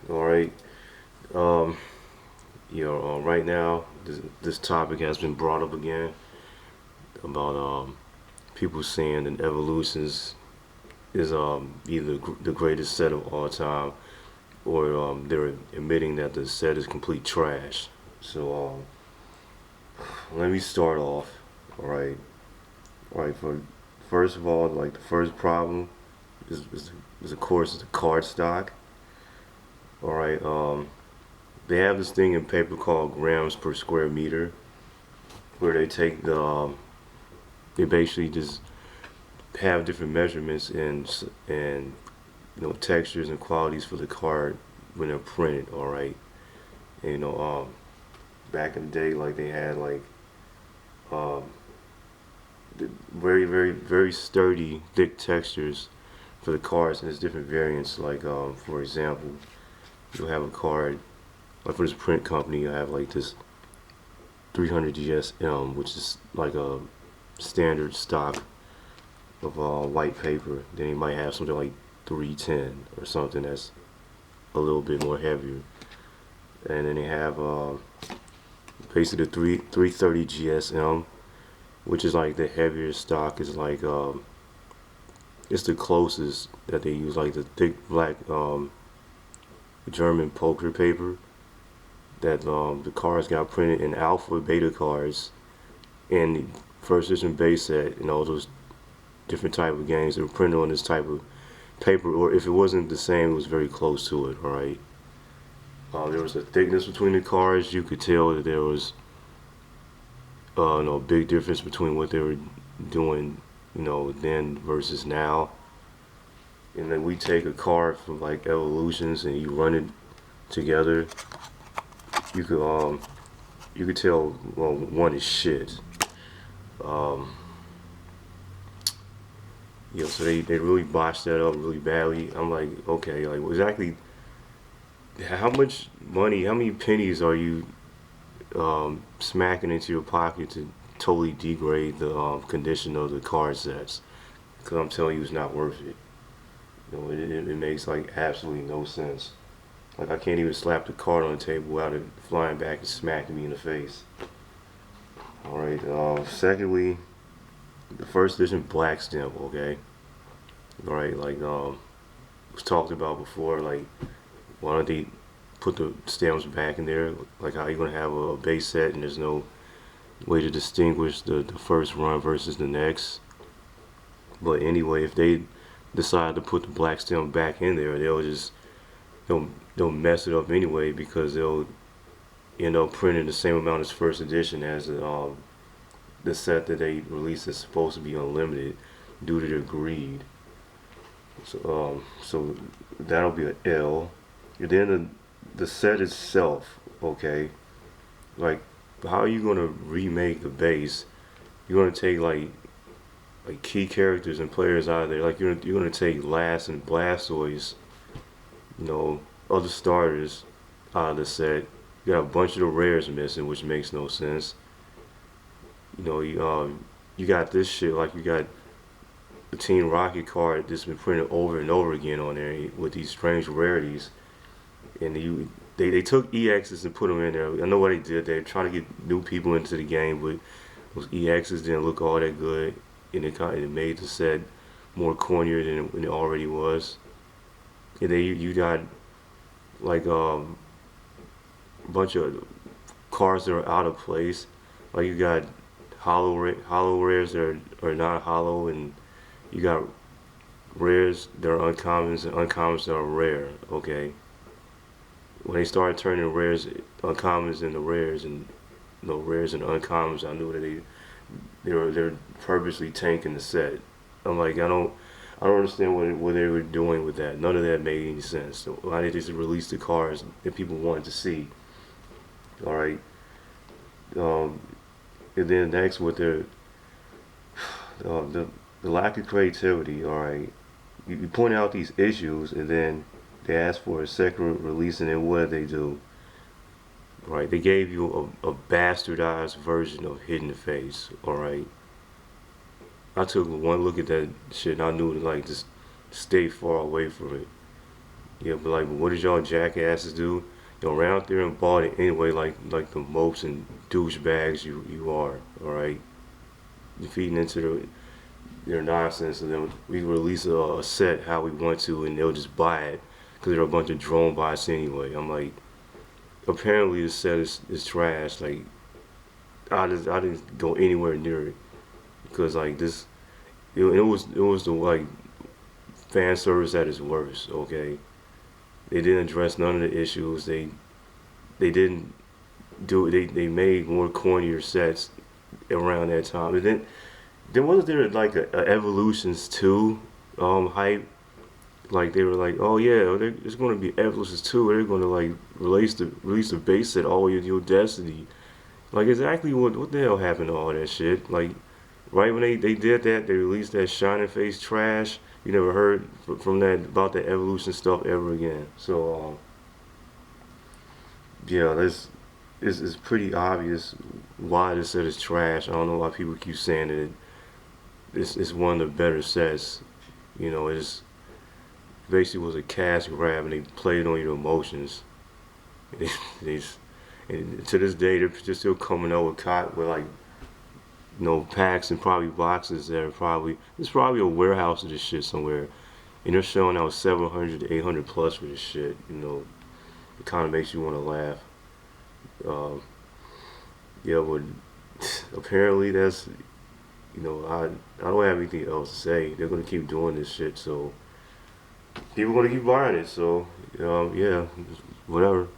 All right. Um, right now, this topic has been brought up again about people saying that evolutions is either the greatest set of all time, or they're admitting that the set is complete trash. So let me start off. All right. All right. For first of all, like the first problem is of course the card stock. All right. They have this thing in paper called grams per square meter, where they take they basically just have different measurements and textures and qualities for the card when they're printed. All right, and, back in the day, like they had like um, very sturdy, thick textures for the cards, and there's different variants. Like for example, you'll have a card like for this print company, you have like this 300 GSM, which is like a standard stock of white paper. Then you might have something like 310 or something that's a little bit more heavier. And then they have basically the 330 GSM, which is like the heavier stock. Is like it's the closest that they use, like the thick black German poker paper that the cards got printed in alpha beta cards and first edition base set and all those different type of games that were printed on this type of paper, or if it wasn't the same, it was very close to it. All right. There was a thickness between the cards. You could tell that there was no big difference between what they were doing, then versus now. And then we take a card from like Evolutions and you run it together. You could you could tell well one is shit. Um, so they really botched that up really badly. I'm like, okay, like exactly how much money, how many pennies are you smacking into your pocket to totally degrade the condition of the card sets? Because I'm telling you, it's not worth it. It makes like absolutely no sense. Like I can't even slap the card on the table without it flying back and smacking me in the face. All right. Secondly, the first edition black stamp. Okay. All right. Like was talked about before. Like why don't they put the stamps back in there? Like how you gonna have a base set and there's no way to distinguish the first run versus the next. But anyway, if they decide to put the black stamp back in there, they'll they'll mess it up anyway because they'll end up printing the same amount as first edition as the set that they released is supposed to be unlimited due to their greed. So that'll be an L. And then the set itself, okay, like how are you gonna remake the base? You're gonna take like key characters and players out of there. Like you're gonna take Last and Blastoise, you know, other starters out of the set. You got a bunch of the rares missing, which makes no sense. You got this shit like you got the Team Rocket card that's been printed over and over again on there with these strange rarities, and they took EXs and put them in there. I know what they did. They're trying to get new people into the game, but those EXs didn't look all that good, and it made the set more cornier than it already was. And then you got like a bunch of cards that are out of place. Like you got hollow rares that are not hollow, and you got rares that are uncommons and uncommons that are rare. Okay, when they started turning rares uncommons into rares and rares and uncommons, I knew that they're purposely tanking the set. I'm like I don't understand what they were doing with that. None of that made any sense. So why did they just release the cards that people wanted to see? All right. Um, and then next with the lack of creativity. All right. You point out these issues, and then they ask for a second release, and then what did they do? Right? They gave you a bastardized version of Hidden Face. All right. I took one look at that shit, and I knew to like just stay far away from it. Yeah, but like, what did y'all jackasses do? You ran out there and bought it anyway, like the mopes and douchebags you are. All right, you're feeding into their nonsense, and then we release a set how we want to, and they'll just buy it because they're a bunch of drone bots anyway. I'm like, apparently the set is trash. Like, I didn't go anywhere near it because like this, it was the like fan service at its worst. Okay, they didn't address none of the issues. They didn't do it. They made more cornier sets around that time. And then wasn't there like a Evolutions 2 hype? Like they were like, oh yeah, there's going to be Evolutions 2. They're going to like release the base set all your Destiny. Like exactly what the hell happened to all that shit? Like right when they did that, they released that Shining Face trash. You never heard from that about the Evolution stuff ever again. So yeah, that's it's pretty obvious why this set is trash. I don't know why people keep saying that it's one of the better sets. You know, it's basically was a cash grab and they played on your emotions. they, and to this day, they're just still coming out with like packs and probably boxes that are probably there's probably a warehouse of this shit somewhere, and they're showing out 700 to 800 plus for this shit. It kind of makes you want to laugh. Um, yeah, but apparently that's I don't have anything else to say. They're gonna keep doing this shit, so people gonna keep buying it. So yeah, whatever.